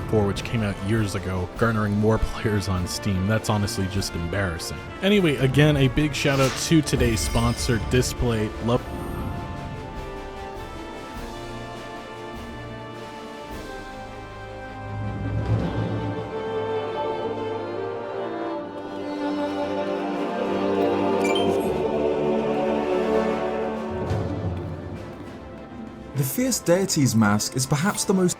4, which came out years ago, garnering more players on Steam. That's honestly just embarrassing. Anyway, again, a big shout out to today's sponsor, Display. Love. The Fierce Deity's mask is perhaps the most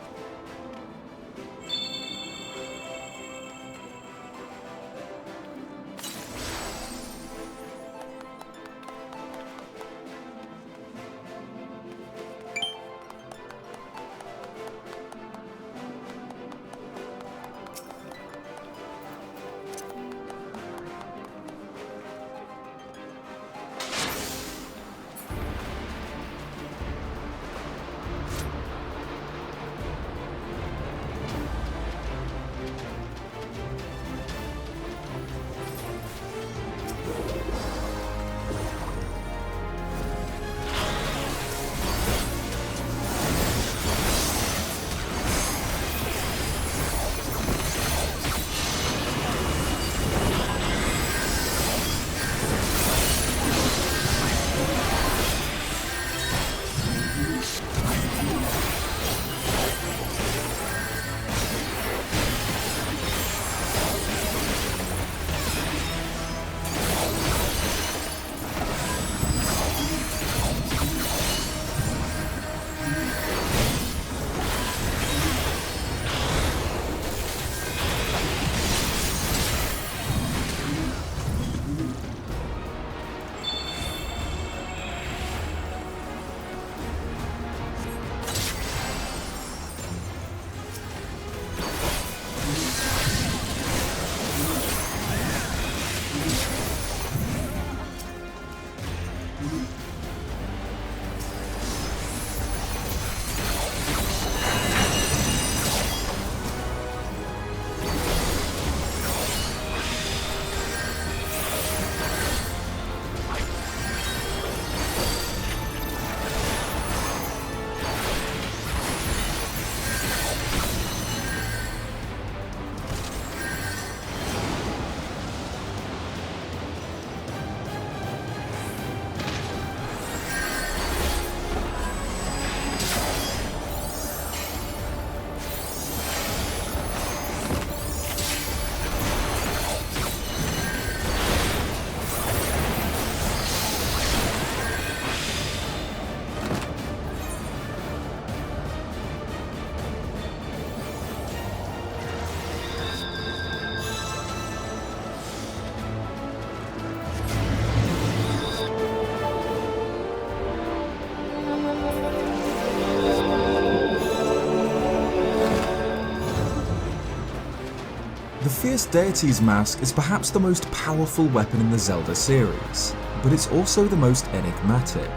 The Fierce Deity's mask is perhaps the most powerful weapon in the Zelda series, but it's also the most enigmatic.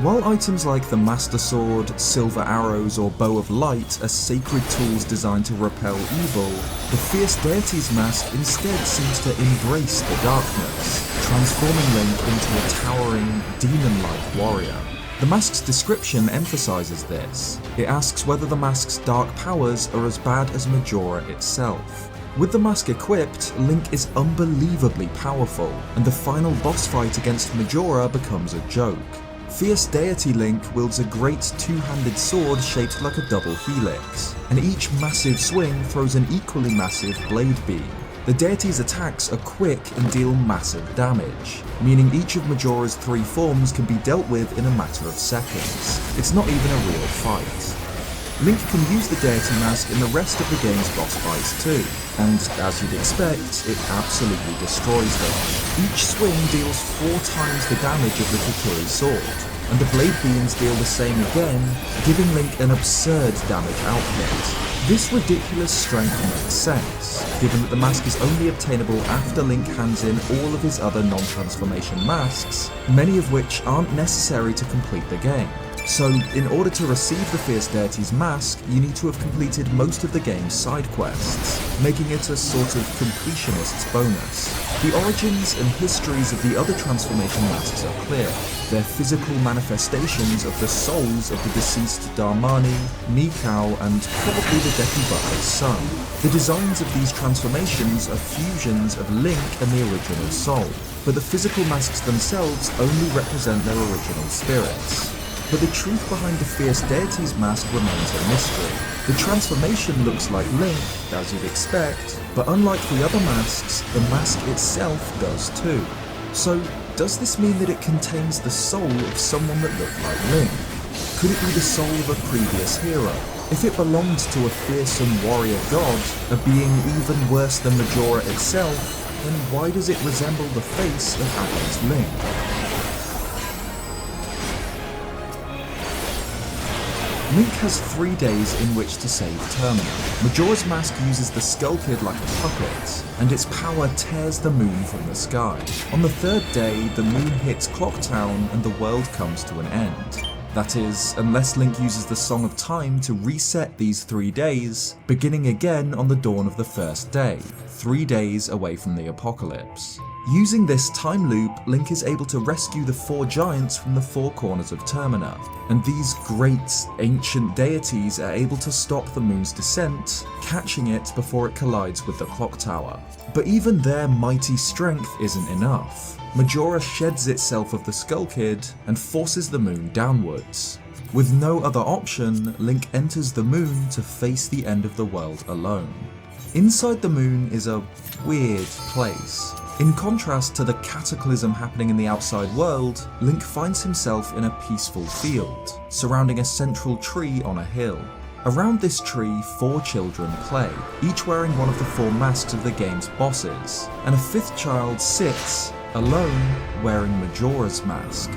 While items like the Master Sword, Silver Arrows, or Bow of Light are sacred tools designed to repel evil, the Fierce Deity's mask instead seems to embrace the darkness, transforming Link into a towering, demon-like warrior. The mask's description emphasizes this. It asks whether the mask's dark powers are as bad as Majora itself. With the mask equipped, Link is unbelievably powerful, and the final boss fight against Majora becomes a joke. Fierce Deity Link wields a great two-handed sword shaped like a double helix, and each massive swing throws an equally massive blade beam. The deity's attacks are quick and deal massive damage, meaning each of Majora's 3 forms can be dealt with in a matter of seconds. It's not even a real fight. Link can use the Deity Mask in the rest of the game's boss fights too, and as you'd expect, it absolutely destroys them. Each swing deals 4 times the damage of the Kokiri sword, and the blade beams deal the same again, giving Link an absurd damage output. This ridiculous strength makes sense, given that the mask is only obtainable after Link hands in all of his other non-transformation masks, many of which aren't necessary to complete the game. So, in order to receive the Fierce Deity's mask, you need to have completed most of the game's side quests, making it a sort of completionist's bonus. The origins and histories of the other transformation masks are clear. They're physical manifestations of the souls of the deceased Darmani, Mikau, and probably the Deku Butler's son. The designs of these transformations are fusions of Link and the original soul, but the physical masks themselves only represent their original spirits. But the truth behind the Fierce Deity's mask remains a mystery. The transformation looks like Link, as you'd expect, but unlike the other masks, the mask itself does too. So, does this mean that it contains the soul of someone that looked like Link? Could it be the soul of a previous hero? If it belonged to a fearsome warrior god, a being even worse than Majora itself, then why does it resemble the face of adult Link? Link has 3 days in which to save Termina. Majora's Mask uses the Skull Kid like a puppet, and its power tears the moon from the sky. On the 3rd day, the moon hits Clock Town and the world comes to an end. That is, unless Link uses the Song of Time to reset these 3 days, beginning again on the dawn of the 1st day, 3 days away from the apocalypse. Using this time loop, Link is able to rescue the 4 giants from the 4 corners of Termina, and these great, ancient deities are able to stop the moon's descent, catching it before it collides with the clock tower. But even their mighty strength isn't enough. Majora sheds itself of the Skull Kid and forces the moon downwards. With no other option, Link enters the moon to face the end of the world alone. Inside the moon is a weird place. In contrast to the cataclysm happening in the outside world, Link finds himself in a peaceful field, surrounding a central tree on a hill. Around this tree, 4 children play, each wearing one of the 4 masks of the game's bosses, and a 5th child sits, alone, wearing Majora's mask.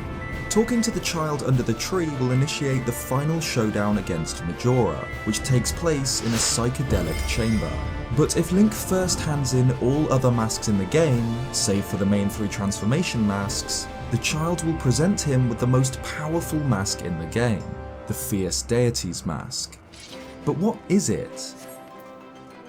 Talking to the child under the tree will initiate the final showdown against Majora, which takes place in a psychedelic chamber. But if Link first hands in all other masks in the game, save for the main 3 transformation masks, the child will present him with the most powerful mask in the game, the Fierce Deity's mask. But what is it?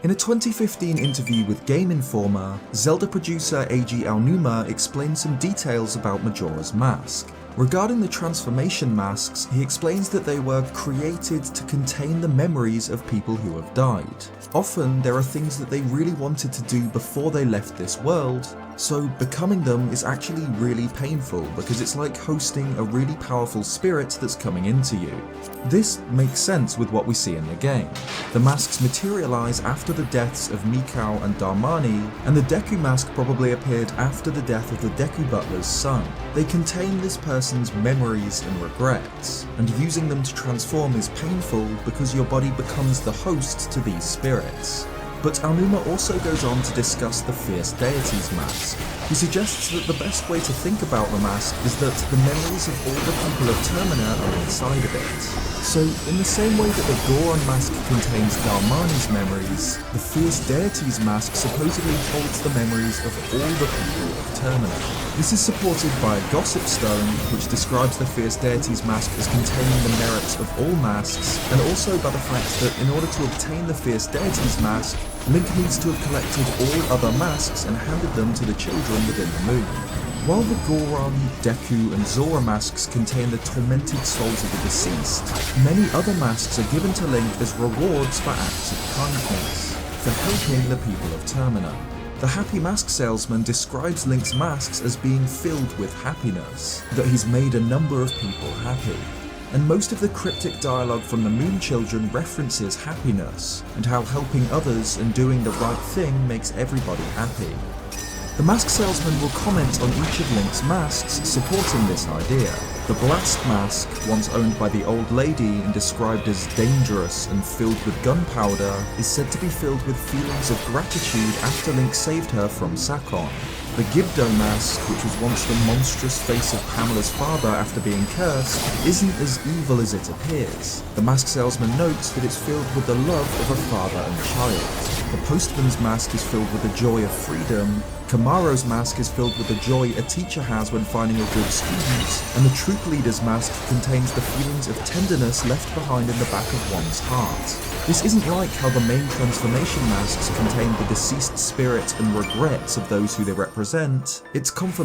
In a 2015 interview with Game Informer, Zelda producer Eiji Aonuma explained some details about Majora's mask. Regarding the transformation masks, he explains that they were created to contain the memories of people who have died. Often, there are things that they really wanted to do before they left this world, so becoming them is actually really painful because it's like hosting a really powerful spirit that's coming into you. This makes sense with what we see in the game. The masks materialize after the deaths of Mikau and Darmani, and the Deku mask probably appeared after the death of the Deku Butler's son. They contain this person's memories and regrets, and using them to transform is painful because your body becomes the host to these spirits. But Aonuma also goes on to discuss the Fierce Deity's mask. He suggests that the best way to think about the mask is that the memories of all the people of Termina are inside of it. So, in the same way that the Goron mask contains Darmani's memories, the Fierce Deity's mask supposedly holds the memories of all the people of Termina. This is supported by a gossip stone, which describes the Fierce Deity's mask as containing the merits of all masks, and also by the fact that in order to obtain the Fierce Deity's mask, Link needs to have collected all other masks and handed them to the children within the moon. While the Goron, Deku, and Zora masks contain the tormented souls of the deceased, many other masks are given to Link as rewards for acts of kindness, for helping the people of Termina. The Happy Mask Salesman describes Link's masks as being filled with happiness, that he's made a number of people happy. And most of the cryptic dialogue from the Moon Children references happiness, and how helping others and doing the right thing makes everybody happy. The Mask Salesman will comment on each of Link's masks, supporting this idea. The Blast Mask, once owned by the Old Lady and described as dangerous and filled with gunpowder, is said to be filled with feelings of gratitude after Link saved her from Sakon. The Gibdo mask, which was once the monstrous face of Pamela's father after being cursed, isn't as evil as it appears. The Mask Salesman notes that it's filled with the love of a father and child. The Postman's mask is filled with the joy of freedom, Kamaro's mask is filled with the joy a teacher has when finding a good student, and the Troop Leader's mask contains the feelings of tenderness left behind in the back of one's heart. This isn't like how the main transformation masks contain the deceased spirit and regrets of those who they represent. It's confirmation